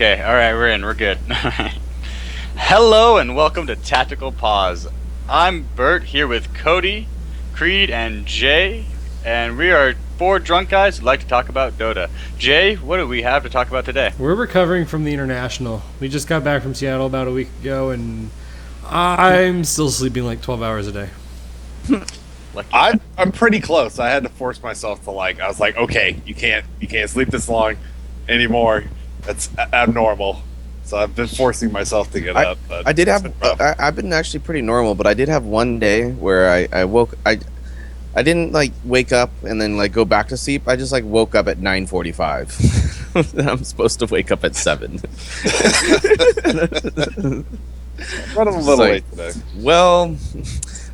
Okay, alright, we're in. We're good. Hello and welcome to Tactical Pause. I'm Bert here with Cody, Creed, and Jay, and we are four drunk guys who'd like to talk about Dota. Jay, what do we have to talk about today? We're recovering from the international. We just got back from Seattle about a week ago, and I'm still sleeping like 12 hours a day. I'm pretty close. I had to force myself to I was like, okay, you can't sleep this long anymore. That's abnormal. So I've been forcing myself to get up. But I did have. I've been actually pretty normal, but I did have one day where I woke. I didn't wake up and then go back to sleep. I just woke up at 9:45. I'm supposed to wake up at 7. Running a little late today. Well,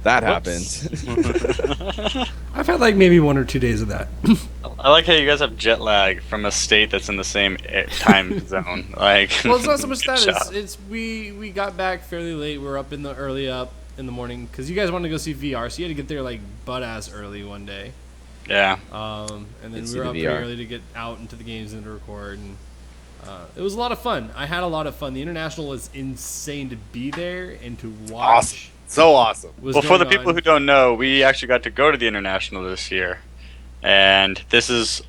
that happened. I've had maybe 1 or 2 days of that. I like how you guys have jet lag from a state that's in the same time zone. Well, it's not so much that. It's we got back fairly late. We're up in the in the morning because you guys wanted to go see VR, so you had to get there butt ass early one day. Yeah. And then we were up pretty early to get out into the games and to record, and it was a lot of fun. I had a lot of fun. The international was insane to be there and to watch. Awesome. So awesome. Well, for the people who don't know, we actually got to go to the international this year, and this is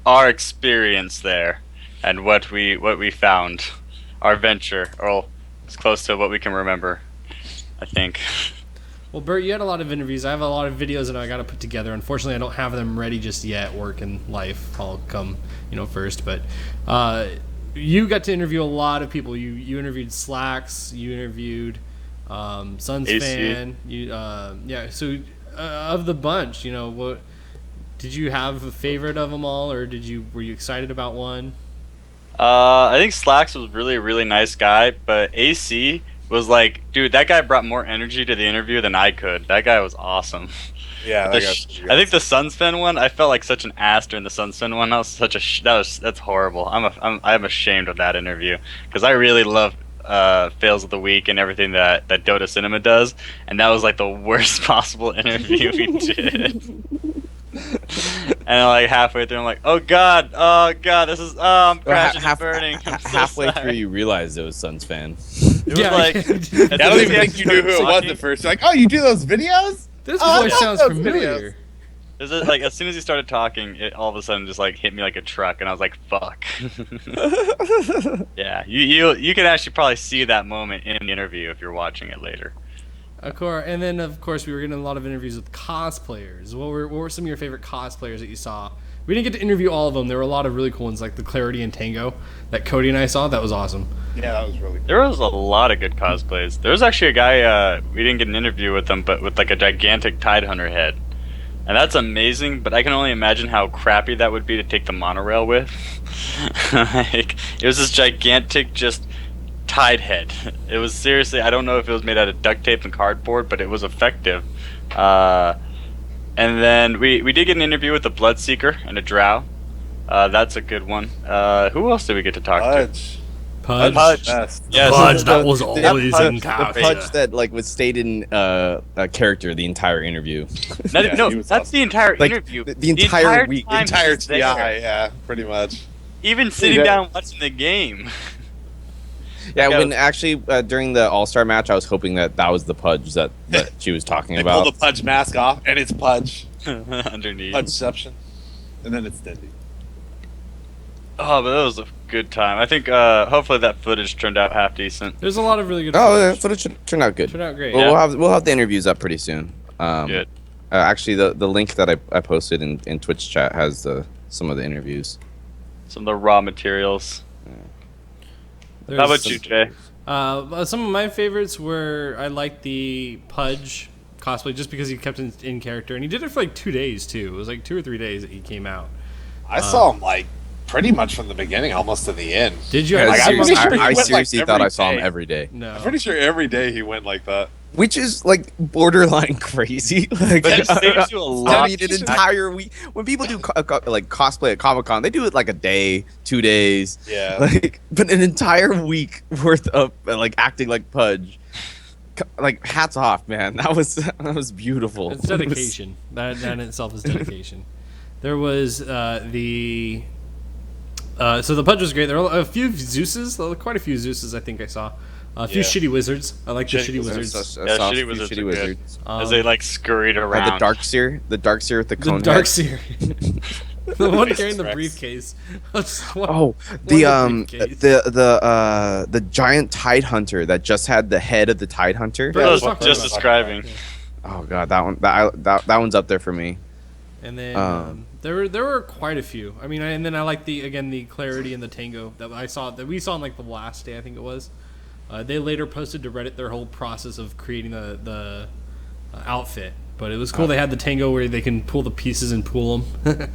our experience there, and what we found, our venture, or as close to what we can remember, I think. Well, Bert, you had a lot of interviews. I have a lot of videos that I got to put together. Unfortunately, I don't have them ready just yet. Work and life all come, first. But you got to interview a lot of people. You interviewed Slacks. You interviewed Suns AC. fan. So of the bunch, what did you have a favorite of them all, or were you excited about one? I think Slacks was really a really nice guy, but AC was dude, that guy brought more energy to the interview than I could. That guy was awesome. Yeah, I think the Suns fan one, I felt like such an ass during the Suns fan one. That was such a that's horrible. I'm ashamed of that interview because I really love fails of the week and everything that Dota Cinema does, and that was the worst possible interview we did. And halfway through, I'm like, oh god, this is I'm crashing and burning. I'm so halfway sorry. through, you realized it was Suns fan. It was I don't even think you knew who it was at first. You're like, oh, you do those videos? This Oh, voice I sounds love those familiar. videos. Is it as soon as he started talking, it all of a sudden just hit me like a truck, and I was like, "Fuck." Yeah, you can actually probably see that moment in the interview if you're watching it later. Of course, and then of course we were getting a lot of interviews with cosplayers. What were some of your favorite cosplayers that you saw? We didn't get to interview all of them. There were a lot of really cool ones, like the Clarity and Tango that Cody and I saw. That was awesome. Yeah, that was really cool. There was a lot of good cosplays. There was actually a guy we didn't get an interview with him, but with a gigantic Tidehunter head. And that's amazing, but I can only imagine how crappy that would be to take the monorail with. It was this gigantic, just Tide head. It was seriously, I don't know if it was made out of duct tape and cardboard, but it was effective. And then we did get an interview with a Bloodseeker and a Drow. That's a good one. Who else did we get to talk to? Pudge. Yes. Yes. Pudge, that was always in The character. Pudge that was stayed in a character the entire interview. Yeah, No, he was that's awesome. the entire Like, interview. the entire week, time Entire he was TI, there. yeah, pretty much. Even sitting Yeah. down watching the game. Yeah, Like, when actually during the All-Star match, I was hoping that was the Pudge that she was talking They about. pull the Pudge mask off, and it's Pudge. Underneath. Pudgeception. And then it's Dindy. Oh, but that was a good time. I think hopefully that footage turned out half decent. There's a lot of really good. Oh, yeah, footage. footage turned out good. Turned out great. Well, Yeah. we'll have the interviews up pretty soon. Good. Actually, the link that I posted in Twitch chat has some of the interviews. Some of the raw materials. There's How about you, Jay? Some of my favorites were I liked the Pudge cosplay just because he kept in character, and he did it for 2 days too. It was 2 or 3 days that he came out. I saw him pretty much from the beginning, almost to the end. Did you? Yeah, Like, I'm pretty sure he I went, seriously every thought I saw him day. every day, No. I'm pretty sure every day he went like that. which is borderline crazy. That saves you a lot. I mean, an entire week. When people do cosplay at Comic-Con, they do it a day, 2 days. Yeah. But an entire week worth of acting like Pudge. Hats off, man. That was beautiful. It's dedication. That in itself is dedication. There was the So the punch was great. There were a few Zeuses, quite a few Zeuses. I think I saw a few Yeah. shitty wizards. I like the Shitty shitty wizards. wizards. I Yeah, saw a shitty few wizards shitty are good. wizards. As they like scurried around. The dark seer with the The cone dark head. seer. The one carrying the Rex. briefcase. Oh, the giant tide hunter that just had the head of the tide hunter. Bro, I let's was talk just about describing. Oh god, that one's up there for me. And then there were quite a few. I mean, and then I like the clarity and the tango that we saw on like the last day, I think it was. They later posted to Reddit their whole process of creating the outfit, but it was cool. They had the tango where they can pull the pieces and pull them.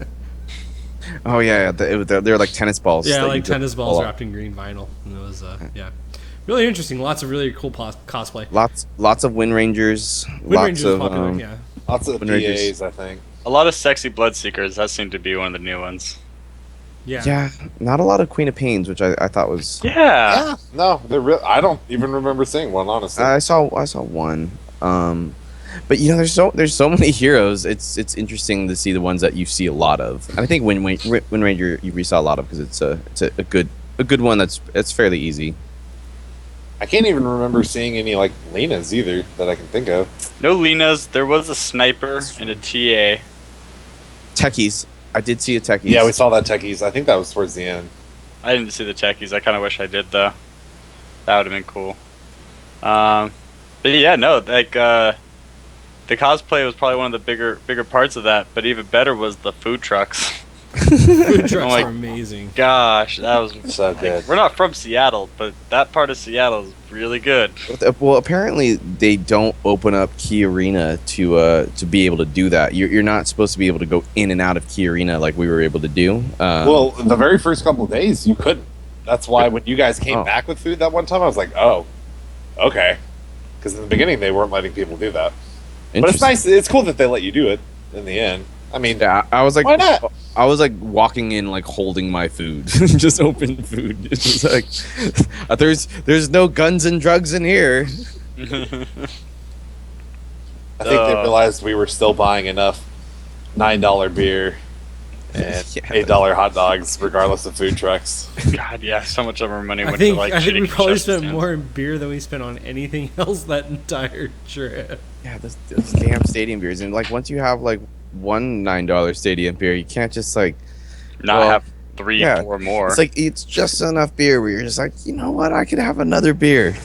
Oh yeah, they were like tennis balls. Yeah, that you like could tennis balls pull wrapped in green vinyl, and it was really interesting. Lots of really cool cosplay. Lots of Wind Rangers. Wind lots Rangers was of popular, yeah. Lots of Wind Rangers. PAs, I think. A lot of sexy Bloodseekers. That seemed to be one of the new ones. Yeah, not a lot of Queen of Pains, which I thought was. Yeah. No, they're real. I don't even remember seeing one, honestly. I saw one. But there's so many heroes. It's interesting to see the ones that you see a lot of. And I think Wind Ranger you saw a lot of because it's a good one it's fairly easy. I can't even remember seeing any like Lenas either that I can think of. No Lenas. There was a sniper and a TA. Techies. I did see a Techies. Yeah, we saw that Techies. I think that was towards the end. I didn't see the techies. I kind of wish I did though. That would have been cool. But yeah, no, like the cosplay was probably one of the bigger parts of that. But even better was the food trucks. Food trucks my are amazing. Gosh, that was So like, good. we're not from Seattle, but that part of Seattle is really good. Well, apparently they don't open up Key Arena to be able to do that. You're not supposed to be able to go in and out of Key Arena like we were able to do. Well, the very first couple of days, you couldn't. That's why when you guys came back with food that one time, I was like, oh, okay. Because in the beginning, they weren't letting people do that. But it's nice. It's cool that they let you do it in the end. I mean, Yeah, I was like, why not? I was like walking in, like holding my food, just open food. It's just like, there's no guns and drugs in here. I think they realized we were still buying enough $9 beer and Yeah. $8 hot dogs, regardless of food trucks. God, yeah, so much of our money I went think to like I think shitty we probably concession spent stands. more in beer than we spent on anything else that entire trip. Yeah, those damn stadium beers, and like once you have like one $9 stadium beer, you can't just like Not well, have 3, yeah, 4 more. It's like it's just enough beer where you're just like, you know what, I could have another beer.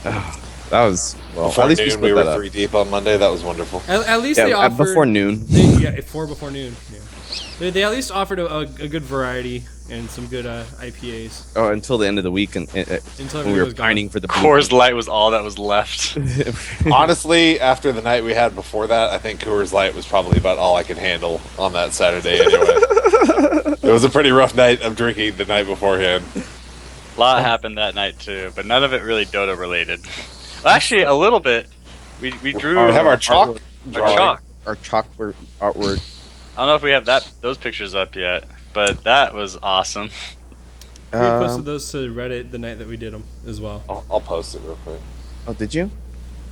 Oh, that was Before at least noon, we we split were that up. 3 deep on Monday. That was wonderful. At least Yeah, they offered before noon. Yeah, 4 before noon. Yeah. They at least offered a good variety and some good IPAs Oh, until the end of the week, and until when we everything were was pining gone. for the Coors Light was all that was left. Honestly, after the night we had before that, I think Coors Light was probably about all I could handle on that Saturday anyway. It was a pretty rough night of drinking the night beforehand. A lot happened that night too, but none of it really Dota related. Well, actually, a little bit. We drew. We have our chalk. Our drawing. chalk. Our chalkboard artwork. I don't know if we have those pictures up yet, but that was awesome. We posted those to Reddit the night that we did them as well. I'll post it real quick. Oh, did you?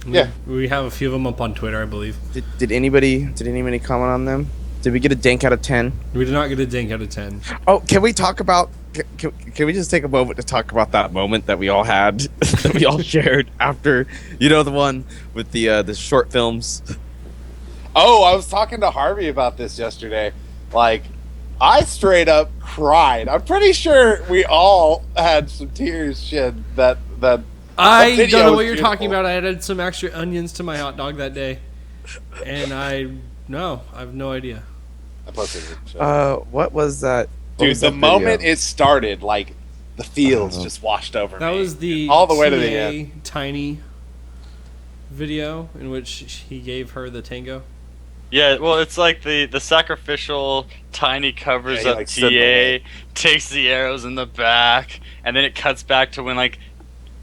Yeah. We have a few of them up on Twitter, I believe. Did anybody comment on them? Did we get a dank out of 10? We did not get a dink out of 10. Oh, can we talk about? Can we just take a moment to talk about that moment that we all had, that we all shared after, the one with the short films. Oh, I was talking to Harvey about this yesterday. Like, I straight up cried. I'm pretty sure we all had some tears shed that I video don't know was what you're beautiful. talking about. I added some extra onions to my hot dog that day, and I have no idea. I posted it. What was that? What Dude, was the that video? moment it started, like, the fields Oh. just washed over That me. was the all the way to the TA end. Tiny video in which he gave her the tango. Yeah, well, it's like the sacrificial Tiny covers Yeah, he, up like, stood in the TA, takes the arrows in the back, and then it cuts back to when like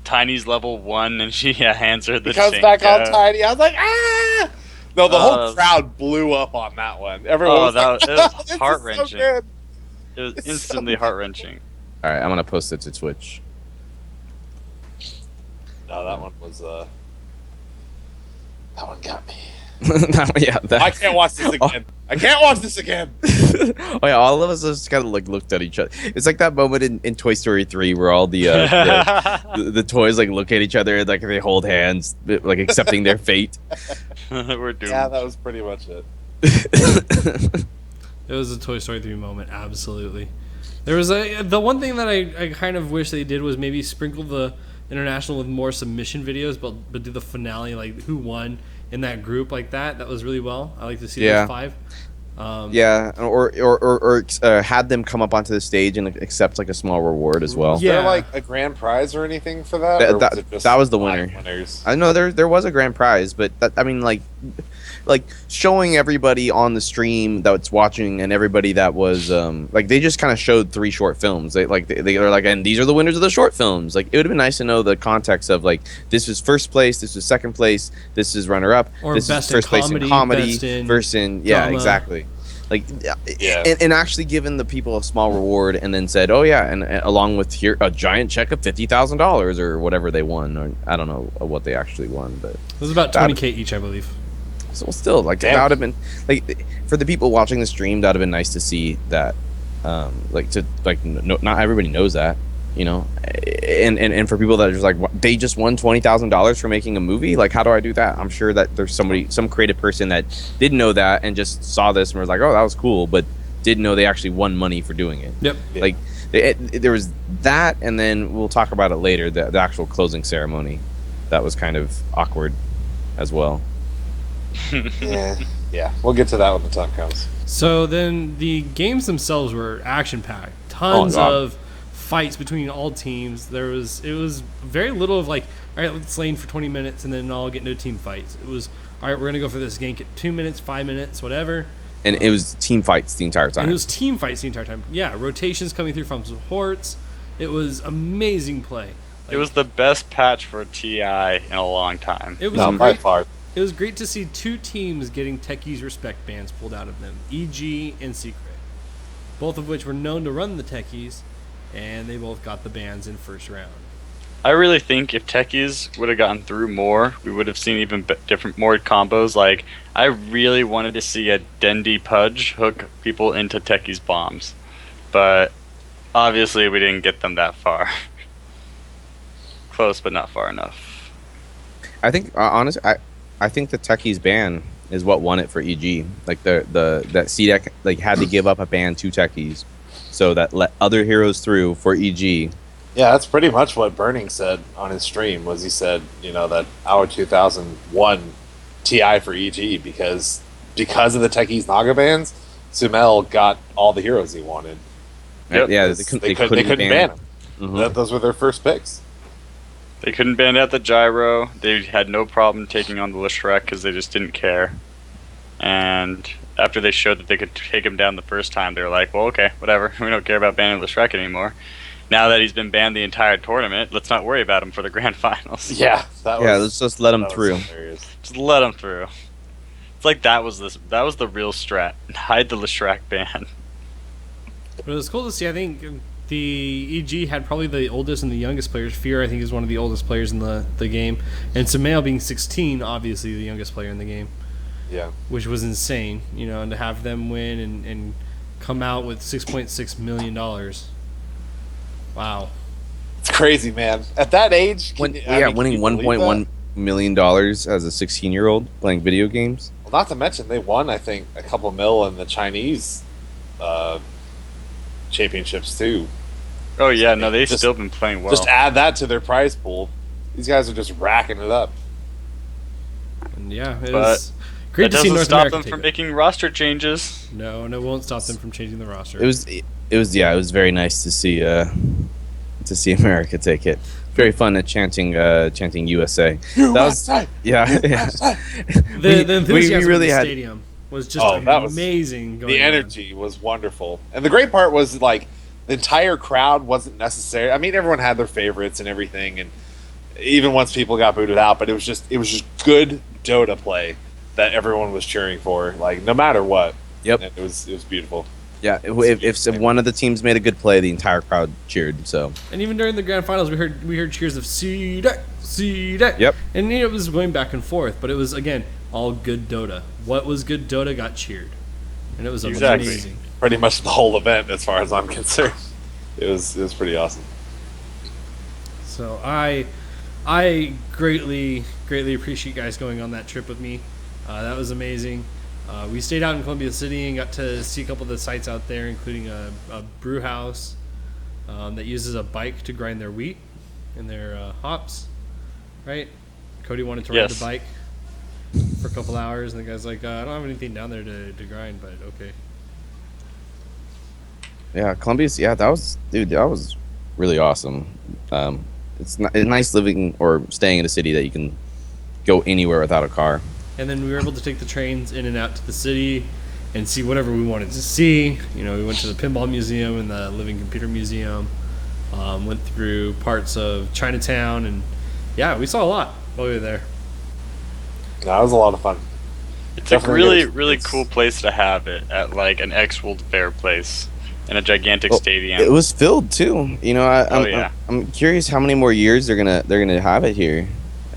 Tiny's level 1 and she hands her the He comes back all Tinko. tiny. I was like, ah! No, the whole Uh, crowd blew up on that one. Everyone Oh, was like, it was "This is so heart-wrenching. good." It was It's so instantly good. heart-wrenching. All right, I'm gonna post it to Twitch. No, that one was that one got me. Yeah, I can't watch this again. I can't watch this again. Oh yeah, all of us just kind of like looked at each other. It's like that moment in Toy Story 3 where all the toys like look at each other and like they hold hands, like accepting their fate. We're doomed. Yeah, that was pretty much it. It was a Toy Story 3 moment, absolutely. There was the one thing that I kind of wish they did was maybe sprinkle the international with more submission videos, but do the finale like who won in that group like that. That was really well. I like to see those 5. Yeah, or had them come up onto the stage and accept like a small reward as well. Was Yeah. there like a grand prize or anything for that? Or was it just That was the live winner. winners? I know there was a grand prize, but that, I mean like showing everybody on the stream that's watching and everybody that was like they just kind of showed 3 short films. They're like and these are the winners of the short films. Like it would have been nice to know the context of like this is first place, this is second place, this is runner up, Or this best is first in place in comedy best in versus drama. exactly. Like Yeah. and actually given the people a small reward and then said, oh yeah, and along with here a giant check of $50,000 or whatever they won, or I don't know what they actually won, but It was about That- 20K each, I believe. so still, like Damn. that would have been like for the people watching the stream, that would have been nice to see that. Like to like no, not everybody knows that, you know, and for people that are just like they just won $20,000 for making a movie. Like, how do I do that? I'm sure that there's some creative person that didn't know that and just saw this and was like, oh, that was cool, but didn't know they actually won money for doing it. Yep. Like there was that, and then we'll talk about it later. The actual closing ceremony, that was kind of awkward, as well. Yeah. We'll get to that when the time comes. So then the games themselves were action packed. Tons God. of fights between all teams. It was very little of like, all right, let's lane for 20 minutes and then all get into team fights. It was, all right, we're gonna go for this gank at 2 minutes, 5 minutes, whatever. And it was team fights the entire time. And it was team fights the entire time. Yeah, rotations coming through from supports. It was amazing play. It was the best patch for TI in a long time. It was No, by great. far. It was great to see 2 teams getting Techies respect bans pulled out of them, EG and Secret, both of which were known to run the Techies, and they both got the bans in first round. I really think if Techies would have gotten through more, we would have seen even different, more combos. Like, I really wanted to see a Dendy Pudge hook people into Techies bombs. But obviously we didn't get them that far. Close, but not far enough. I think honestly, I think the Techies ban is what won it for EG. Like that CDEC like had to give up a ban to Techies, so that let other heroes through for EG. Yeah, that's pretty much what Burning said on his stream. Was he said, you know, that Hour 2000 won TI for EG because of the Techies Naga bans. Sumel got all the heroes he wanted. Yep. Yeah, They couldn't ban him. Mhm. Those were their first picks. They couldn't ban out the gyro. They had no problem taking on the Leshrac because they just didn't care. And after they showed that they could take him down the first time, they were like, well, okay, whatever. We don't care about banning Leshrac anymore. Now that he's been banned the entire tournament, let's not worry about him for the grand finals. Yeah, Let's just let him that was through. hilarious. Just let him through. It's like that was the real strat. Hide the Leshrac ban. But it was cool to see. I think the EG had probably the oldest and the youngest players. Fear, I think, is one of the oldest players in the game. And Samael being 16, obviously the youngest player in the game, Yeah. which was insane, you know, and to have them win and come out with $6.6 million. Wow. It's crazy, man. At that age, Winning can you believe $1.1 million as a 16-year-old playing video games. that? Well, not to mention they won, I think, a couple mil in the Chinese championships too. Oh yeah, no, they've Just- still been playing well. Just add that to their prize pool. These guys are just racking it up. And yeah, it But was great that to see doesn't North stop America them take from it. making roster changes. No, and it won't stop them from changing the roster. It was very nice to see America take it. Very fun at chanting USA. That was yeah. the enthusiasm we in really the had stadium was just Oh, that was- amazing. Going The on. energy was wonderful, and the great part was like the entire crowd wasn't necessary. I mean, everyone had their favorites and everything, and even once people got booted out, but it was just good Dota play that everyone was cheering for, like no matter what. Yep. And it was beautiful. Yeah, if one of the teams made a good play, the entire crowd cheered. So And even during the grand finals, we heard cheers of CDEC, CDEC. Yep. And it was going back and forth, but it was again all good Dota. What was good Dota got cheered. and it was Exactly. amazing. Pretty much the whole event, as far as I'm concerned. It was pretty awesome. So I greatly appreciate you guys going on that trip with me. That was amazing. We stayed out in Columbia City and got to see a couple of the sites out there, including a brew house that uses a bike to grind their wheat and their hops. Right? Cody wanted to ride Yes. the bike for a couple hours, and the guy's like, "I don't have anything down there to grind, but okay." Yeah, Columbia's. Yeah, that was really awesome. It's nice living or staying in a city that you can go anywhere without a car. And then we were able to take the trains in and out to the city and see whatever we wanted to see. You know, we went to the Pinball Museum and the Living Computer Museum. Went through parts of Chinatown, and yeah, we saw a lot while we were there. That was a lot of fun. It's Definitely a really, good really experience. cool place to have it at like an ex-World Fair place in a gigantic Well, stadium. It was filled too. You know, Yeah. I'm curious how many more years they're gonna have it here.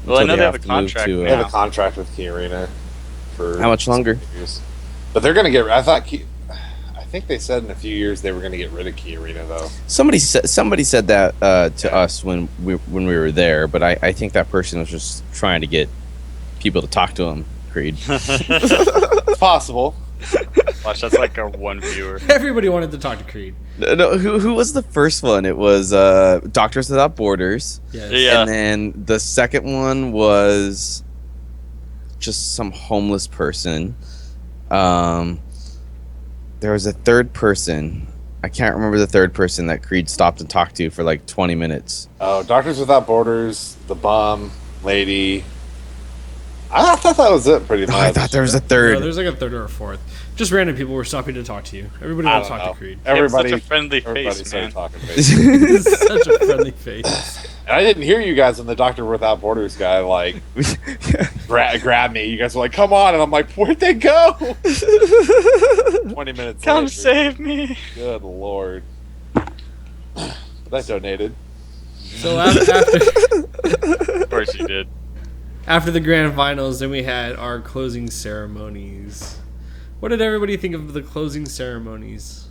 Well, I until know they have a to move contract They now. have a contract with Key Arena for How much longer? years. But they're gonna get. I think they said in a few years they were gonna get rid of Key Arena though. Somebody said that to us when we were there, but I think that person was just trying to get people to talk to him. Creed. It's possible. Watch, that's like our one viewer. Everybody wanted to talk to Creed. No, who was the first one? It was Doctors Without Borders. Yes. Yeah. And then the second one was just some homeless person. There was a third person. I can't remember the third person that Creed stopped and talked to for like 20 minutes. Oh, Doctors Without Borders, the bum lady. I thought that was it pretty much. Oh, I thought there was a No, third. there's like a third or a fourth. Just random people were stopping to talk to you. Everybody I wanted to don't talk know. to Creed. Everybody, such a friendly everybody face, started man. talking face. He's such a friendly face. And I didn't hear you guys when the Doctor Without Borders guy like grabbed me. You guys were like, "Come on!" and I'm like, "Where'd they go?" 20 minutes. Come later. save me! Good lord. But I donated. So after Of course you did. after the grand finals, then we had our closing ceremonies. What did everybody think of the closing ceremonies?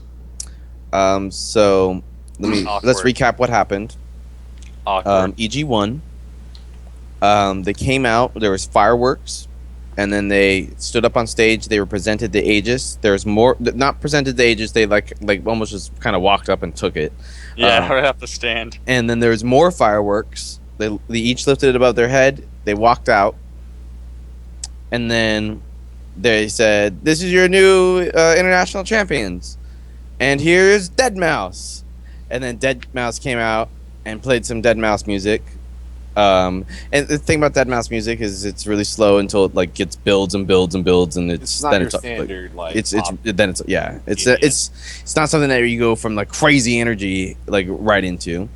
So let's Awkward. recap what happened. Awkward. EG won. They came out. There was fireworks, and then they stood up on stage. They were presented the Aegis. There was more, not presented the Aegis. They like almost just kind of walked up and took it. Yeah, right off the stand. And then there was more fireworks. They each lifted it above their head. They walked out, and then they said, "This is your new international champions, and here's Dead Mouse." And then Dead Mouse came out and played some Dead Mouse music. And the thing about Dead Mouse music is it's really slow until it like gets builds and builds and builds, and It's not then your it's standard like. it's pop. then it's yeah it's EDM. it's not something that you go from like crazy energy like right into.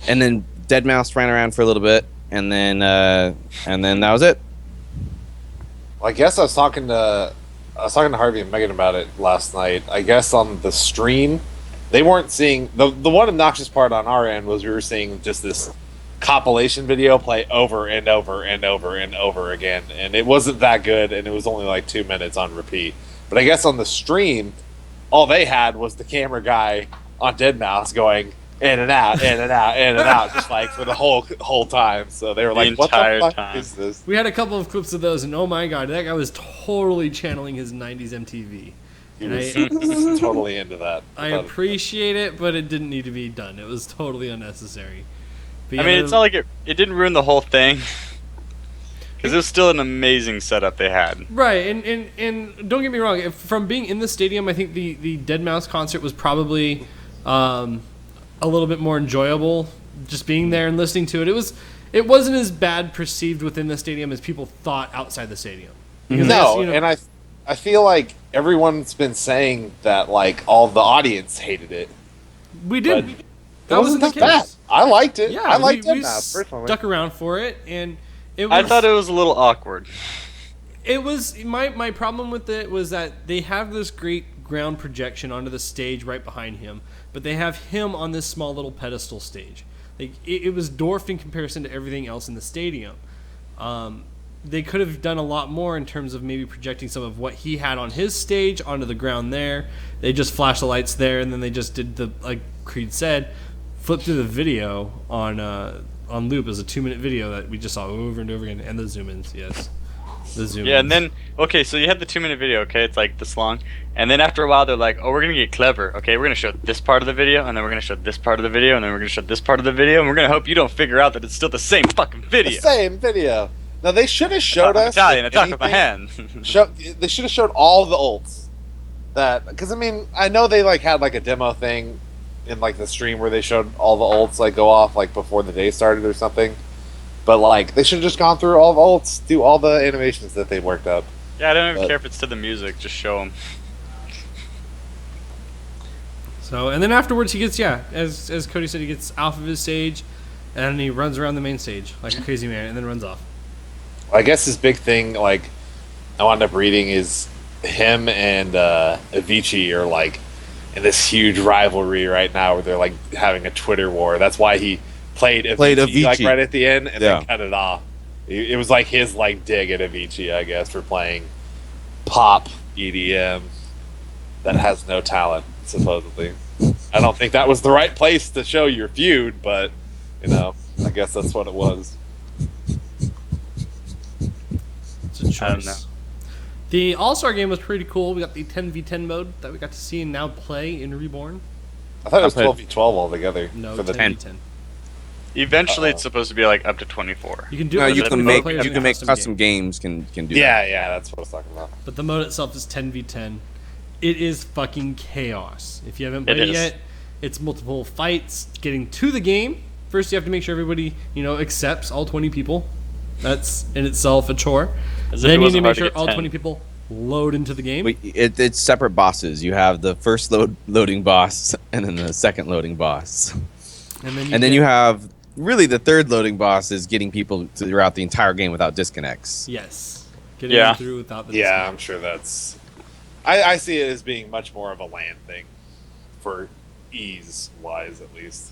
And then Dead Mouse ran around for a little bit, and then that was it. Well, I guess I was talking to Harvey and Megan about it last night. I guess on the stream, they weren't seeing the one obnoxious part on our end was we were seeing just this compilation video play over and over and over and over again, and it wasn't that good, and it was only like 2 minutes on repeat. But I guess on the stream, all they had was the camera guy on Dead Mouse going in and out, in and out, in and out, just like for the whole time. So they were The like, "What entire the fuck time. is this?" We had a couple of clips of those, and oh my god, that guy was totally channeling his 90s MTV. He And was totally into that. I thought- appreciate it, but it didn't need to be done. It was totally unnecessary. But I yeah, mean, it's not like it didn't ruin the whole thing. Because it was still an amazing setup they had. right, and don't get me wrong. From being in the stadium, I think the Dead Mouse concert was probably a little bit more enjoyable. Just being there and listening to it, it wasn't as bad perceived within the stadium as people thought outside the stadium. Because I guess, No, and I feel like everyone's been saying that like all the audience hated it. we did. But That it wasn't the that bad. case. I liked it. Yeah, I liked we Dead Mouse personally. stuck around for it, and it was. I thought it was a little awkward. It was my problem with it was that they have this great ground projection onto the stage right behind him, but they have him on this small little pedestal stage. Like it was dwarfed in comparison to everything else in the stadium. they could have done a lot more in terms of maybe projecting some of what he had on his stage onto the ground there. They just flashed the lights there, and then they just did the, like Creed said, flip through the video on loop as a 2-minute video that we just saw over and over again, and the zoom-ins, yes. The zoom-ins. Yeah, and then, okay, so you had the 2-minute video, okay, it's like this long, and then after a while they're like, oh, we're gonna get clever, okay, we're gonna show this part of the video, and then we're gonna show this part of the video, and then we're gonna show this part of the video, and we're gonna hope you don't figure out that it's still the same fucking video. The same video. Now they should have showed I'm us. Italian, I talk with my anything. hand. They should have showed all the ults. That, because I mean, I know they like had like a demo thing in like the stream where they showed all the ults like go off like before the day started or something. But like they should have just gone through all the ults, do all the animations that they worked up. Yeah, I don't even care if it's to the music, just show them. So, and then afterwards he gets, as Cody said, he gets off of his stage, and he runs around the main stage like a crazy man, and then runs off. I guess his big thing, like I wound up reading, is him and Avicii are like in this huge rivalry right now, where they're like having a Twitter war. That's why he played Avicii like right at the end and then cut it off. It was like his like dig at Avicii, I guess, for playing pop EDM that has no talent, supposedly. I don't think that was the right place to show your feud, but you know, I guess that's what it was. It's a choice. I don't know. The All-Star game was pretty cool. We got the 10v10 mode that we got to see and now play in Reborn. I thought it was 12v12 altogether. No, for the 10v10. Eventually, it's supposed to be like up to 24. You can do No, it. you with can the make players in a custom games can do that. Yeah, that's what I was talking about. But the mode itself is 10v10. It is fucking chaos. If you haven't played It it is. yet, it's multiple fights getting to the game. First, you have to make sure everybody, accepts all 20 people. That's in itself a chore. As if Then it you need wasn't to make hard to sure get all 10. 20 people load into the game. Wait, it's separate bosses. You have the first loading boss and then the second loading boss. And then you have really the third loading boss is getting people throughout the entire game without disconnects. Yes. Getting Yeah. them through without the Yeah, disconnect. I'm sure that's. I see it as being much more of a LAN thing, for ease wise at least.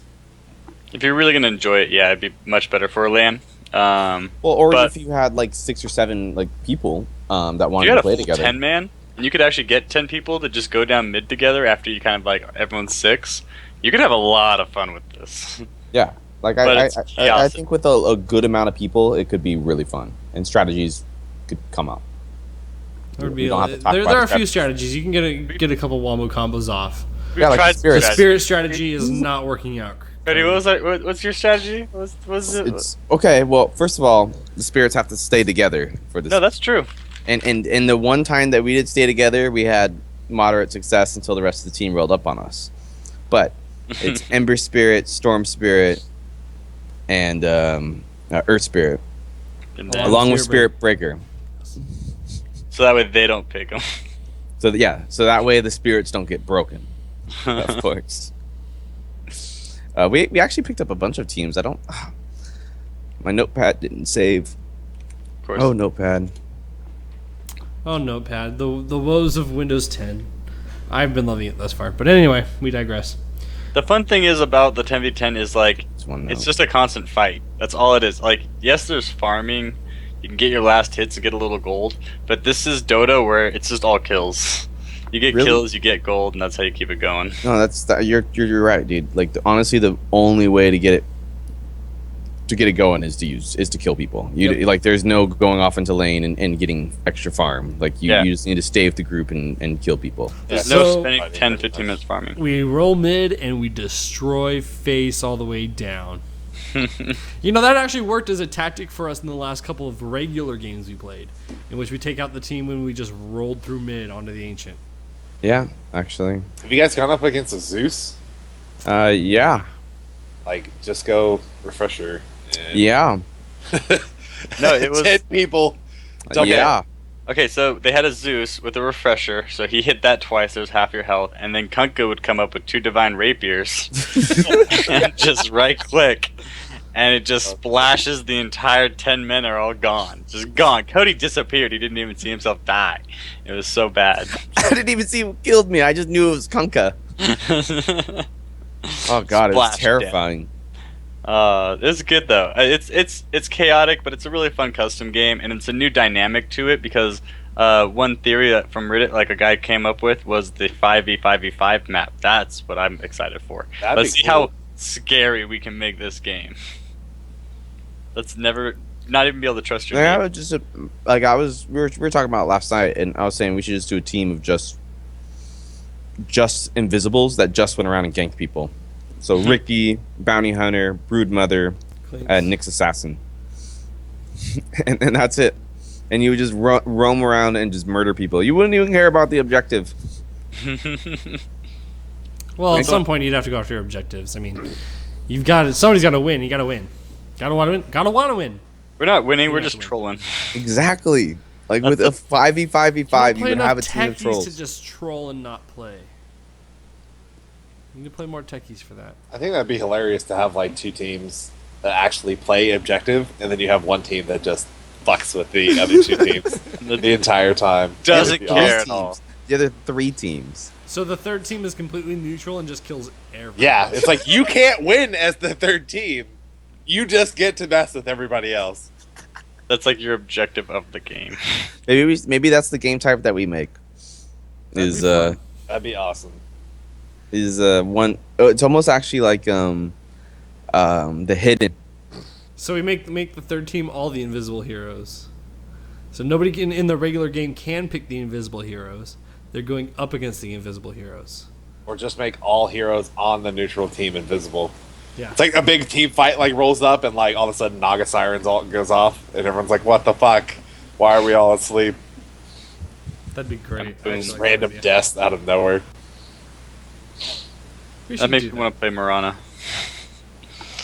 If you're really gonna enjoy it, yeah, it'd be much better for a LAN. Well, or But- if you had like 6 or 7 like people that If wanted you had to a play full together. 10-man, and you could actually get 10 people to just go down mid together after you kind of like everyone's 6, you could have a lot of fun with this. Yeah, like But I it's I chaos. think with a good amount of people, it could be really fun, and strategies could come up. There would We be don't have to talk there about are a the few strategies. You can get a couple Wombo combos off. We've Yeah, like tried the Spirit. The strategy. spirit strategy is not working out. Cody, what was that? What's your strategy? Was it? It's okay. Well, first of all, the spirits have to stay together for this. No, that's true. And the one time that we did stay together, we had moderate success until the rest of the team rolled up on us. But it's Ember Spirit, Storm Spirit, and Earth Spirit, And Oh, then, along with Fear Spirit Breaker. so that way they don't pick them. So so that way the spirits don't get broken. Of course. We actually picked up a bunch of teams. I don't. My notepad didn't save. Of course. Oh, notepad. Oh, Notepad. The woes of Windows 10. I've been loving it thus far. But anyway, we digress. The fun thing is about the 10v10 is like It's one it's note. just a constant fight. That's all it is. Like, yes, there's farming. You can get your last hits and get a little gold, but this is Dota where it's just all kills. You get Really? kills, you get gold, and that's how you keep it going. No, you're right, dude. Like honestly, the only way to get it going is to kill people. Yep. Like there's no going off into lane and getting extra farm. Like you Yeah. just need to stay with the group and kill people. There's So- no spending 10, 15 minutes farming. We roll mid and we destroy face all the way down. That actually worked as a tactic for us in the last couple of regular games we played, in which we take out the team when we just rolled through mid onto the Ancient. Yeah, actually. Have you guys gone up against a Zeus? Yeah. Like, just go refresher. and- Yeah. No, it was 10 people. Okay. Yeah. okay. So they had a Zeus with a refresher, so he hit that twice. It was half your health, and then Kunkka would come up with 2 divine rapiers and just right click, and it just splashes the entire 10 men are all gone, just gone. Cody disappeared. He didn't even see himself die. It was so bad. I didn't even see who killed me. I just knew it was Kunkka. Oh god, it was Splashed terrifying. It's good though. It's chaotic, but it's a really fun custom game, and it's a new dynamic to it because one theory that from Reddit, like a guy came up with, was the 5v5v5 map. That's what I'm excited for. That'd Let's be see cool. how scary we can make this game. Let's never not even be able to trust your Like, I game. was just like I was we were talking about last night, and I was saying we should just do a team of just invisibles that just went around and ganked people. So Ricky, Bounty Hunter, Broodmother, and Nyx Assassin, and that's it. And you would just roam around and just murder people. You wouldn't even care about the objective. Well, at some point you'd have to go after your objectives. I mean, you've got to, somebody's got to win. You got to win. Gotta want to win. Gotta want to win. We're not winning. We're Yeah, just win. trolling. Exactly. Like That's with a 5v5v5, you play would have a enough team of techies trolls. to just troll and not play. You need to play more techies for that. I think that'd be hilarious to have like two teams that actually play objective, and then you have one team that just fucks with the other two teams the entire time. Doesn't That'd be care awesome. at all. The other 3 teams. So the third team is completely neutral and just kills everyone. Yeah, it's like you can't win as the third team. You just get to mess with everybody else. That's like your objective of the game. Maybe that's the game type that we make. That'd Is be fun. That'd be awesome. one oh, it's almost actually like the hidden. So we make the third team all the invisible heroes. So nobody in the regular game can pick the invisible heroes. They're going up against the invisible heroes. Or just make all heroes on the neutral team invisible. Yeah. It's like a big team fight like rolls up and like all of a sudden Naga Sirens all goes off and everyone's like, what the fuck? Why are we all asleep? That'd be great. Boom, I actually like random that idea. deaths out of nowhere. We That should makes do me want to play Marana.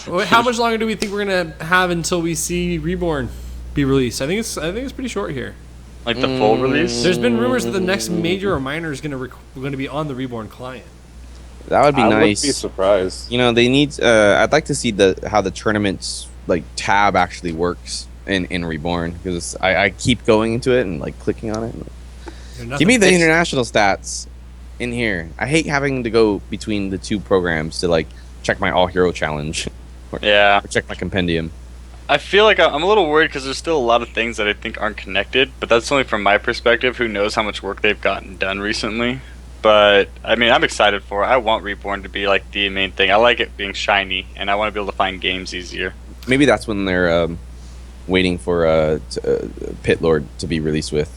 Well, how much longer do we think we're gonna have until we see Reborn be released? I think it's pretty short here. Like the full release. There's been rumors that the next major or minor is gonna be on the Reborn client. That would be I nice. wouldn't be surprised. You know, they need. I'd like to see how the tournaments like tab actually works in Reborn, because I keep going into it and like clicking on it. Give me the international stats in here. I hate having to go between the two programs to like check my all hero challenge Yeah. or check my compendium. I feel like I'm a little worried because there's still a lot of things that I think aren't connected, but that's only from my perspective. Who knows how much work they've gotten done recently? But I mean, I'm excited for it. I want Reborn to be like the main thing. I like it being shiny, and I want to be able to find games easier. Maybe that's when they're waiting for Pit Lord to be released with.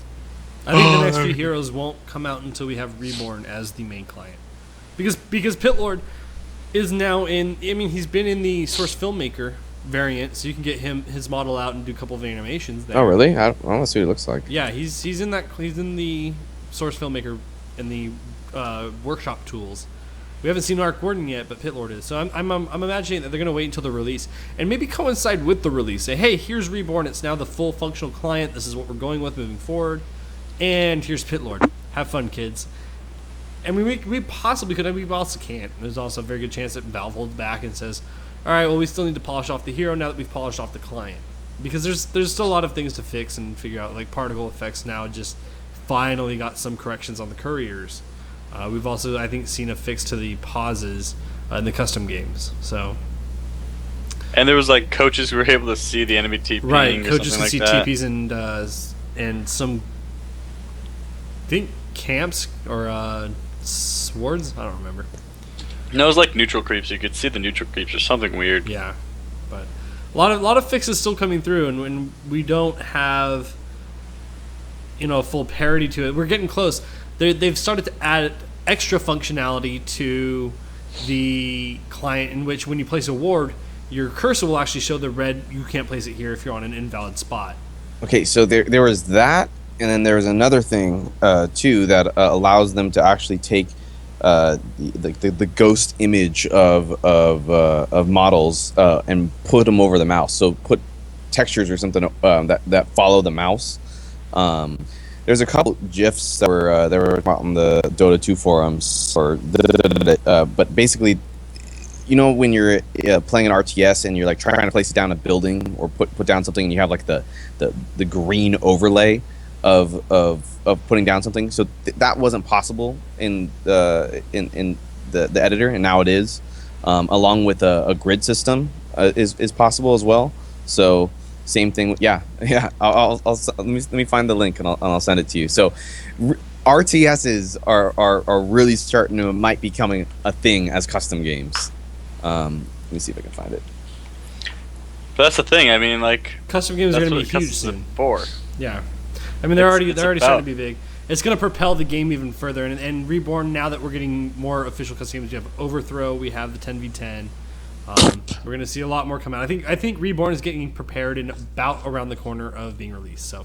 I think the next few heroes won't come out until we have Reborn as the main client, because Pitlord is now in. I mean, he's been in the Source Filmmaker variant, so you can get his model out and do a couple of animations there. Oh, really? I want to see what it looks like. Yeah, he's in the Source Filmmaker and the workshop tools. We haven't seen Arc Warden yet, but Pitlord is. So I'm imagining that they're gonna wait until the release and maybe coincide with the release. Say, hey, here's Reborn. It's now the full functional client. This is what we're going with moving forward. And here's Pitlord. Have fun, kids. And we possibly could, and we also can't. There's also a very good chance that Valve holds back and says, all right, well, we still need to polish off the hero now that we've polished off the client. Because there's still a lot of things to fix and figure out. Like particle effects now just finally got some corrections on the couriers. We've also, I think, seen a fix to the pauses in the custom games. So And there was like coaches who were able to see the enemy TPing right, or coaches something can like see that. TPs and some, I think camps or swords. I don't remember. No, it was like neutral creeps. You could see the neutral creeps or something weird. Yeah, but a lot of fixes still coming through, and when we don't have full parity to it, we're getting close. They've started to add extra functionality to the client, in which when you place a ward, your cursor will actually show the red. You can't place it here if you're on an invalid spot. Okay, so there was that, and then there was another thing too that allows them to actually take the ghost image of models and put them over the mouse. So put textures or something that follow the mouse. There's a couple GIFs that were on the Dota 2 forums, but basically, when you're playing an RTS and you're like trying to place down a building or put down something, and you have like the green overlay of putting down something. So that wasn't possible in the editor, and now it is, along with a grid system is possible as well. So same thing. Yeah, yeah. Let me find the link and I'll send it to you. So RTSs are really starting to might be becoming a thing as custom games. Let me see if I can find it. But that's the thing. I mean, like, Custom games are that's going to what be huge customs soon. are for. Yeah, I mean they're already it's starting about- to be big. It's going to propel the game even further. And Reborn, now that we're getting more official custom games, we have Overthrow, we have the 10v10. We're going to see a lot more come out. I think Reborn is getting prepared and about around the corner of being released. So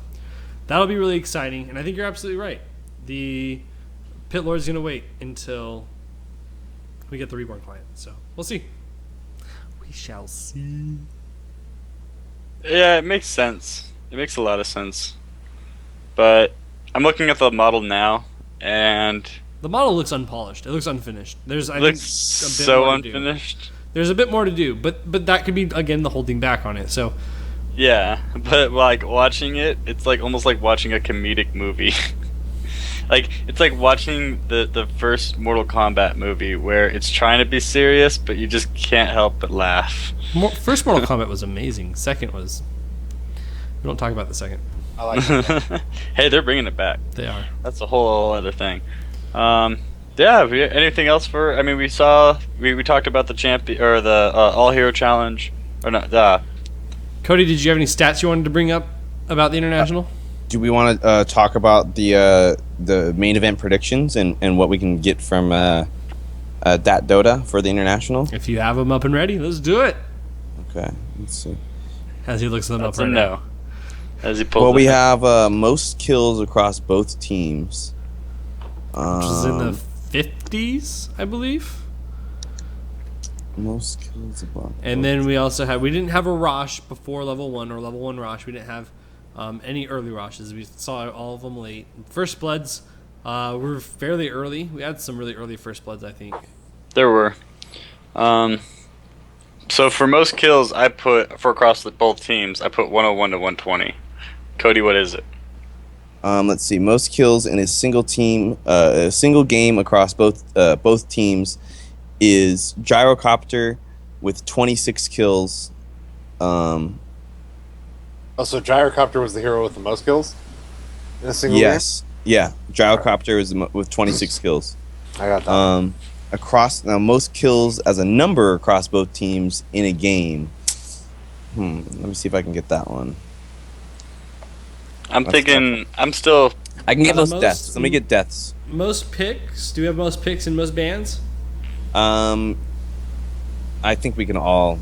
that'll be really exciting. And I think you're absolutely right. The Pit Lord is going to wait until we get the Reborn client. So we'll see. We shall see. Yeah, it makes sense. It makes a lot of sense. But I'm looking at the model now, and The model looks unpolished. It looks unfinished. There's I it looks think a bit so more to do. unfinished. There's a bit more to do, but that could be again the holding back on it. So Yeah, but like watching it, it's like almost like watching a comedic movie. Like it's like watching the first Mortal Kombat movie where it's trying to be serious, but you just can't help but laugh. first Mortal Kombat was amazing. Second was. We don't talk about the second. I like that. Hey, they're bringing it back. They are. That's a whole other thing. Anything else for? I mean, we talked about the champion or the all hero challenge or not. Cody, did you have any stats you wanted to bring up about the international? Do we want to talk about the main event predictions and what we can get from that Dota for the international? If you have them up and ready, let's do it. Okay, let's see. As he looks them That's up a right no. now. As he pulls. Well, we it. have most kills across both teams. Which is in the 50s, I believe. Most kills above. And then we also we didn't have a Rosh before level 1 or level 1 Rosh. We didn't have any early Roshes. We saw all of them late. First Bloods were fairly early. We had some really early First Bloods, I think. There were. So for most kills, I put for across both teams, I put 101 to 120. Cody, what is it? Let's see. Most kills in a single team, a single game across both teams, is Gyrocopter with 26 kills. Oh, so Gyrocopter was the hero with the most kills in a single Yes, yeah. Gyrocopter is with 26 kills. game? I got that. Across now, most kills as a number across both teams in a game. Let me see if I can get that one. I'm That's thinking. I'm still. I can get The most most- deaths. Let me get deaths. Most picks? Do we have most picks in most bands? I think we can all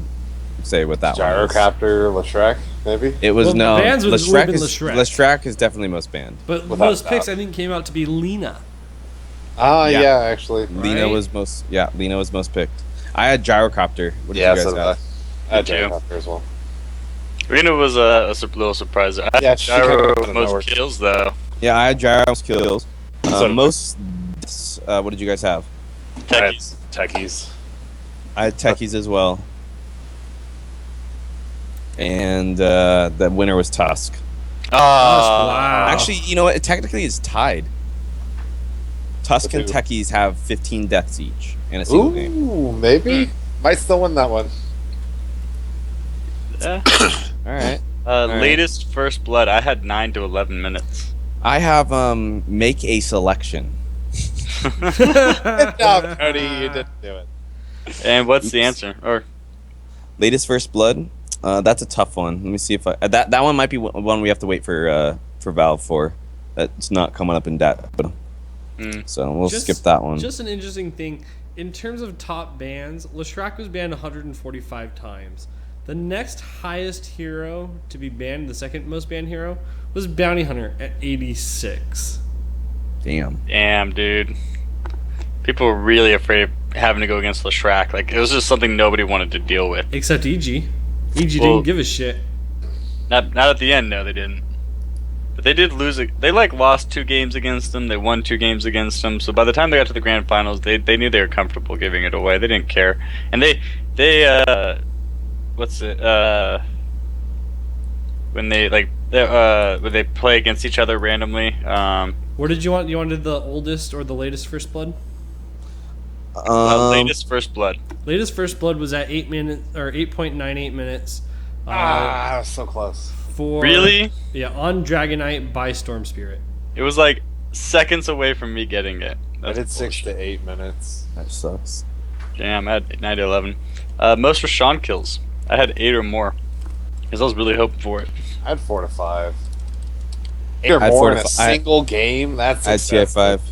say what that one is. Gyrocopter, Leshrac, maybe? It was Well, no. bands would have Leshrac been is Leshrac. Leshrac is definitely most banned. But Without most doubt. picks, I think, came out to be Lena. Ah, Yeah. yeah, actually. Lena Right? was most. Yeah, Lena was most picked. I had Gyrocopter. What did Yeah, you guys so did I. have? I had Me too. Gyrocopter as well. Rena was a little surprise. I Yeah, had she kinda Gyro came out of nowhere. most kills though. Yeah, I had Gyro's kills. So did I. Most. What did you guys have? I had Techies. Techies. I had Techies as well. And the winner was Tusk. Ah, Wow. Actually, you know what? It technically is tied. Tusk With and who? Techies have 15 deaths each in a single game. Ooh, maybe? Might still win that one. yeah. All right. right. Latest first blood. I had 9 to 11 minutes. I have make a selection. Good job, Cody. You didn't do it. And what's the Oops. answer? Or Latest First Blood. That's a tough one. Let me see if that one might be one we have to wait for Valve for. That's not coming up in data. So we'll skip that one. Just an interesting thing. In terms of top bans, Leshrac was banned 145 times. The next highest hero to be banned, the second most banned hero, was Bounty Hunter at 86. Damn. damn, dude. People were really afraid of having to go against Leshrac. Like it was just something nobody wanted to deal with. Except EG. EG Well- didn't give a shit. Not at the end. No, they didn't. But they did lose it. They lost 2 games against them. They won 2 games against them. So by the time they got to the grand finals, they knew they were comfortable giving it away. They didn't care. And they what's it when they play against each other randomly. What did you want? You wanted the oldest or the latest First Blood? Latest First Blood. Latest First Blood was at 8 minutes or 8.98 minutes. So close. For Really? Yeah, on Dragonite by Storm Spirit. It was like seconds away from me getting it. I did 6 to 8 minutes. That sucks. Damn, I had 9 to 11. Most Rashawn kills. I had 8 or more. Because I was really hoping for it. I had 4 to 5. 8 or I had more 4 in to a 5. single game? That's I had excessive. TI5.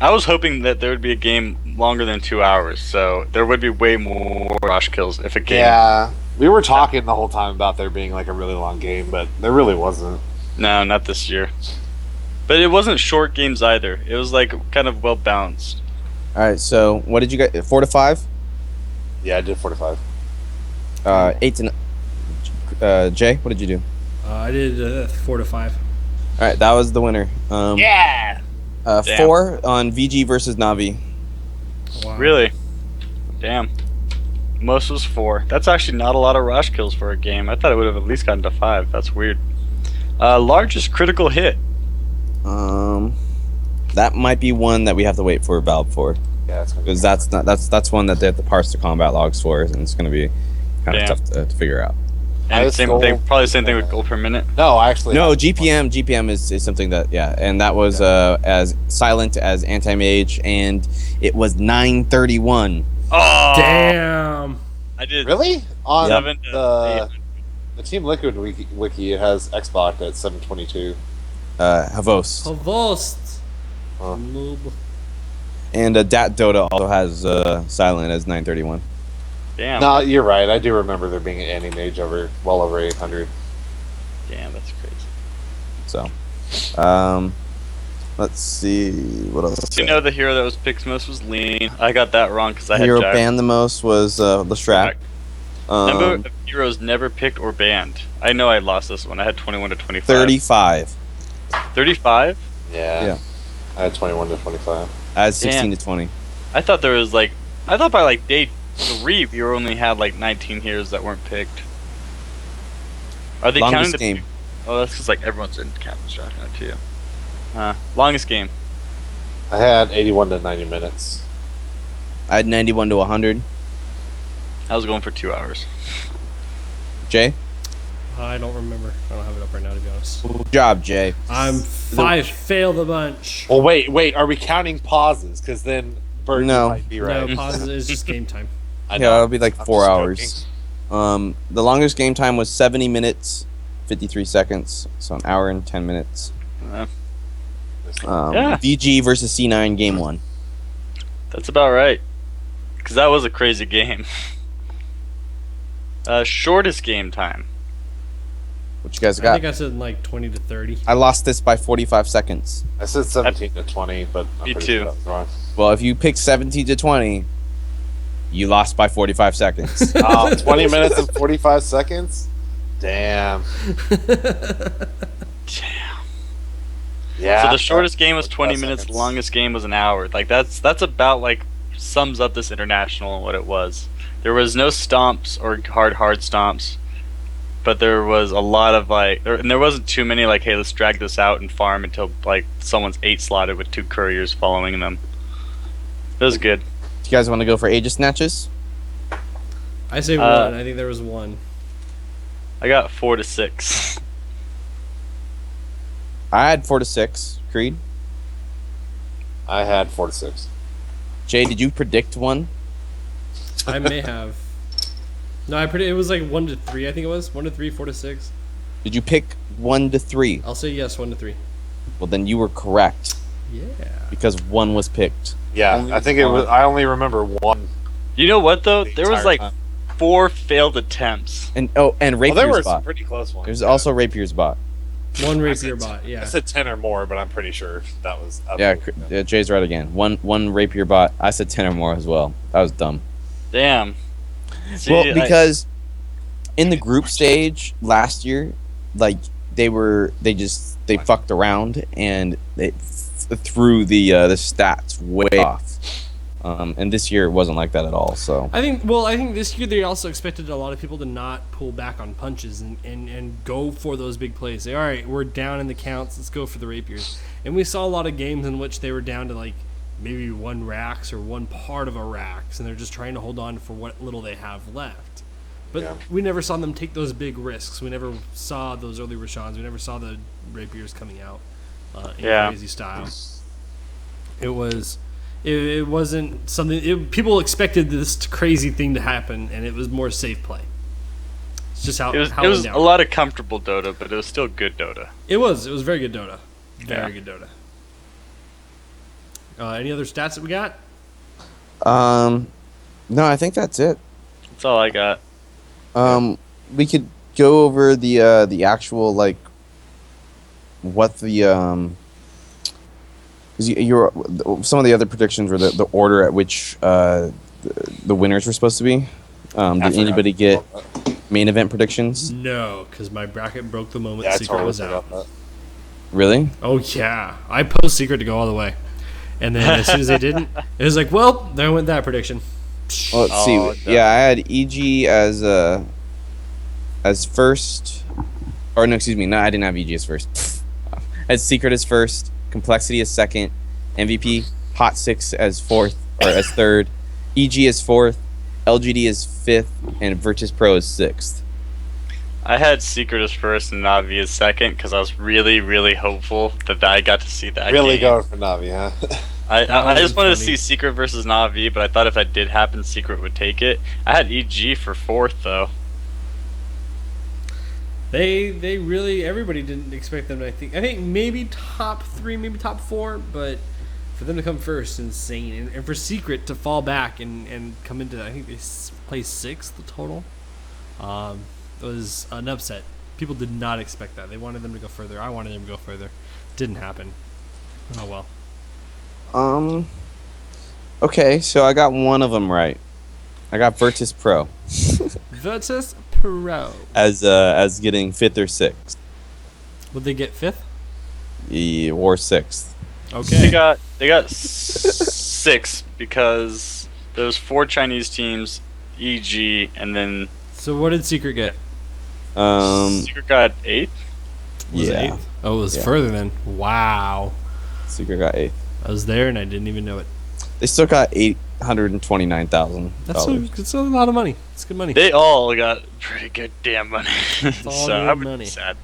I was hoping that there would be a game longer than 2 hours, so there would be way more rush kills if a game. Yeah. We were talking the whole time about there being like a really long game, but there really wasn't. No, not this year. But it wasn't short games either. It was like kind of well balanced. All right, so what did you get? 4 to 5? Yeah, I did 4 to 5. 8 to. Jay, what did you do? I did 4 to 5. All right, that was the winner. Yeah! Damn. 4 on VG versus Navi. Wow. Really? Damn. Most was 4. That's actually not a lot of rush kills for a game. I thought it would have at least gotten to 5. That's weird. Largest critical hit. That might be one that we have to wait for Valve for, Yeah, it's gonna be because that's one that they have to parse the combat logs for, and it's going to be kind of Damn. tough to figure out. And Highest same goal thing, probably same thing per with goal per minute. No, actually. No, GPM is something that, yeah, and that was as silent as Anti-Mage, and it was 931. Oh! Damn. I did. Really? On 7 to the Team Liquid wiki, it has Xbox at 722. Havos. Provost. Huh. Noob. And Dat Dota also has silent as 931. Damn. No, you're right. I do remember there being an Anti-Mage well over 800. Damn, that's crazy. So, let's see what else. Do you know the hero that was picked most was Lean? I got that wrong because I had Hero Jack. banned the most was Lestrat. Number of heroes never picked or banned. I know I lost this one. I had 21 to 25. 35. 35? Yeah. I had 21 to 25. I had 16 Damn. to 20. I thought there was like, I thought by like day 3 we only had like 19 heroes that weren't picked. Are they counting Longest the game. Oh, that's because like everyone's in Captain's Draft now too. Longest game. I had 81 to 90 minutes. I had 91 to 100. I was going for 2 hours. Jay? I don't remember. I don't have it up right now, to be honest. Good job, Jay. I'm 5. Fail the bunch. Well, wait. Are we counting pauses? Because then Bird No. might be right. No, pause is just game time. I Yeah, know. it'll be like I'm 4 just hours. joking. The longest game time was 70 minutes, 53 seconds. So an hour and 10 minutes. Yeah, Uh, VG versus C9 game 1. that's about right. Because that was a crazy game. Shortest game time. What you guys I got? think I said like 20 to 30. I lost this by 45 seconds. I said 17 to 20, but I'm Me pretty too. sure that's wrong. Well, if you pick 17 to 20, you lost by 45 seconds. 20 minutes and 45 seconds? Damn. Damn. Yeah. So the shortest game was 20 45 minutes, the seconds. longest game was an hour. Like that's about like sums up this international and what it was. There was no stomps or hard stomps, but there was a lot of like, and there wasn't too many like, hey, let's drag this out and farm until like someone's 8 slotted with 2 couriers following them. It was good. Do you guys want to go for Aegis snatches? I say 1. I think there was 1. I got 4 to 6. I had 4 to 6. Creed? I had 4 to 6. Jay, did you predict one? I may have. No, it was like 1 to 3. I think it was 1 to 3, 4 to 6. Did you pick 1 to 3? I'll say yes, 1 to 3. Well, then you were correct Yeah. because 1 was picked. Yeah, Only I think it was. one. I only remember one. You know what though? The There was entire like time. 4 failed attempts. And Well, Rapier's there were some bot. pretty close ones. There's yeah. also Rapier's bot. 1 I rapier said- bot. I Yeah. said 10 or more, but I'm pretty sure that was. Yeah, Jay's right again. One Rapier bot. I said 10 or more as well. That was dumb. Damn. See, Well, because in the group stage last year, like they fucked around and they threw the stats way off. And this year it wasn't like that at all. So I think this year they also expected a lot of people to not pull back on punches and go for those big plays. Say, all right, we're down in the counts, let's go for the rapiers. And we saw a lot of games in which they were down to like maybe one racks or one part of a racks, and they're just trying to hold on for what little they have left. But we never saw them take those big risks. We never saw those early Rashans. We never saw the rapiers coming out in crazy style. It wasn't something. People expected this crazy thing to happen, and it was more safe play. It's just how it was a lot of comfortable Dota, but it was still good Dota. It was very good Dota. Very good Dota. Any other stats that we got? No, I think that's it. That's all I got. We could go over the actual like what the because you're some of the other predictions were the order at which the winners were supposed to be. Did anybody get main event predictions? No, because my bracket broke the moment Secret was out. Really? Oh yeah, I posed Secret to go all the way, and then as soon as they didn't, it was like, well, there went that prediction. Well, let's see. No. Yeah, I had EG as first, or no, excuse me, no, I didn't have EG as first. I had Secret as first, Complexity as second, MVP Hot 6 as fourth or as third, EG as fourth, LGD as fifth, and Virtus Pro as sixth. I had Secret as first and Navi as second because I was really, really hopeful that I got to see that. Really game. going for Navi, huh? I just wanted to see Secret versus Navi, but I thought if that did happen, Secret would take it. I had EG for fourth though. They really, everybody didn't expect them to. I think maybe top 3, maybe top 4, but for them to come first, insane. And for Secret to fall back and come into, I think they placed 6th total. It was an upset. People did not expect that. They wanted them to go further. I wanted them to go further. Didn't happen. Oh well. Okay, so I got one of them right. I got Virtus Pro. Virtus Pro. As getting 5th or 6th. Would they get 5th? Yeah, or 6th. Okay. They got 6 because there's 4 Chinese teams, EG, and then. So what did Secret get? Secret got 8th. Was it 8th? Oh, it was further then. Wow. Secret got 8th. I was there and I didn't even know it. They still got $829,000. It's a lot of money. It's good money. They all got pretty good damn money. It's all so good I would money. be sad.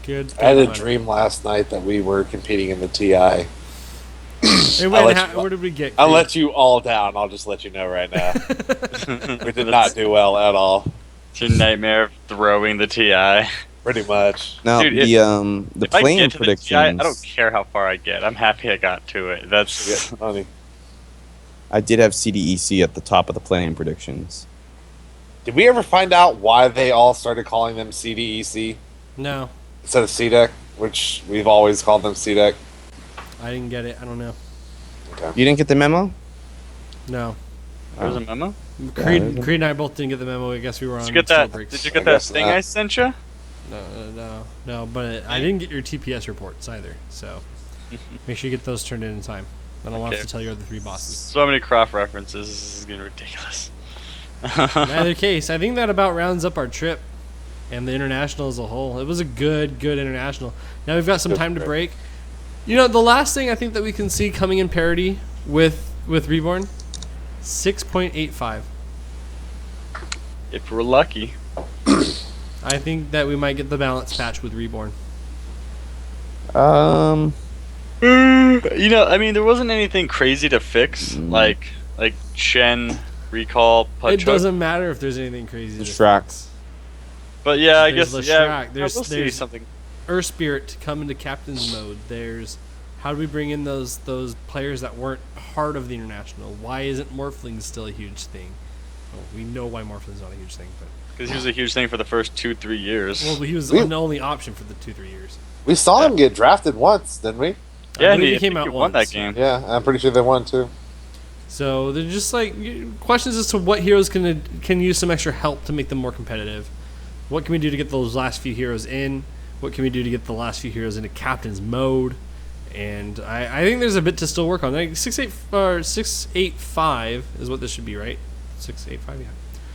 Good. I had a money. dream last night that we were competing in the TI. Hey, where did we get? I'll let you all down. I'll just let you know right now. We did not do well at all. It's your nightmare of throwing the TI. Pretty much. Now Dude, the playing predictions. I don't care how far I get. I'm happy I got to it. That's funny. I did have CDEC at the top of the playing predictions. Did we ever find out why they all started calling them CDEC No, instead of CDEC, which we've always called them CDEC? I didn't get it. I don't know. Okay. You didn't get the memo? No. there was a memo. Creed and I both didn't get the memo. I guess we were on. Did you get that? Did you get that thing I sent you? No. But I didn't get your TPS reports either. So make sure you get those turned in time. Then I'll have to tell your other 3 bosses. So many cross references. This is getting ridiculous. In either case, I think that about rounds up our trip and the international as a whole. It was a good international. Now we've got some time to break. You know, the last thing I think that we can see coming in parity with Reborn, 6.85. If we're lucky. I think that we might get the balance patch with Reborn. You know, I mean, there wasn't anything crazy to fix, like Shen, Recall, It doesn't matter if there's anything crazy. The Shraks. But yeah, I There's guess the Shrek. we'll see something. Earth Spirit to come into Captain's mode. There's how do we bring in those players that weren't part of the international? Why isn't Morphling still a huge thing? Well, we know why Morphling's not a huge thing, but Because he was a huge thing for the first 2-3 years. well, he was the only option for the 2-3 years. We saw him get drafted once, didn't we? Yeah, and he came out won that once. game. Yeah, I'm pretty sure they won too. So they're just like questions as to what heroes can use some extra help to make them more competitive. What can we do to get those last few heroes in? What can we do to get the last few heroes into Captain's mode? And I think there's a bit to still work on. Like 685 is what this should be, right? 685, yeah.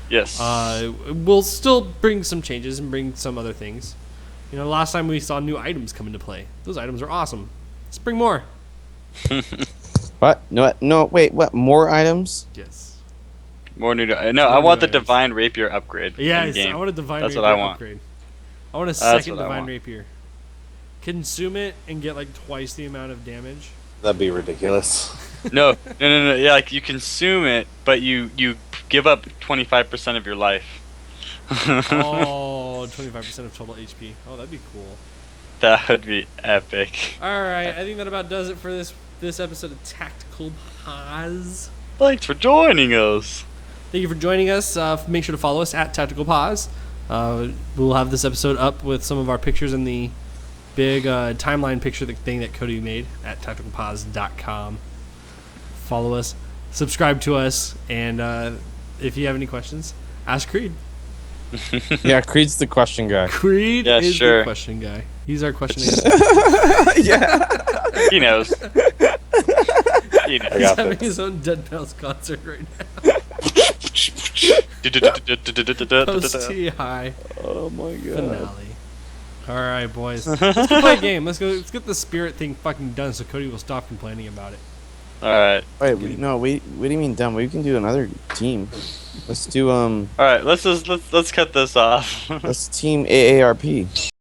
Yes. We'll still bring some changes and bring some other things. You know, last time we saw new items come into play. Those items are awesome. Let's bring more. What? No, wait, what? More items? Yes. More new. No, I More want the new items. divine rapier upgrade. Yes, in game. I want a divine That's rapier what I want. upgrade. I want a That's second what I divine want. rapier. Consume it and get like twice the amount of damage. That'd be ridiculous. No. Yeah, like you consume it, but you give up 25% of your life. Oh, 25% of total HP. Oh, that'd be cool. That would be epic. All right, I think that about does it for this episode of Tactical Pause. Thanks for joining us. Thank you for joining us. Make sure to follow us at Tactical Pause. We'll have this episode up with some of our pictures in the big timeline picture thing that Cody made at tacticalpause.com. Follow us, subscribe to us, and if you have any questions, ask Creed. Yeah, Creed's the question guy. Creed Yeah, is sure. the question guy. He's our question answer. Yeah. He knows. He I knows. He's got having this. his own Dead Mouse concert right now. Post TI Oh my god. finale. All right, boys. Let's go play a game. Let's get the spirit thing fucking done so Cody will stop complaining about it. All right. Wait, what do you mean done? We can do another team. Let's do All right. Let's catch this off. let's team AARP.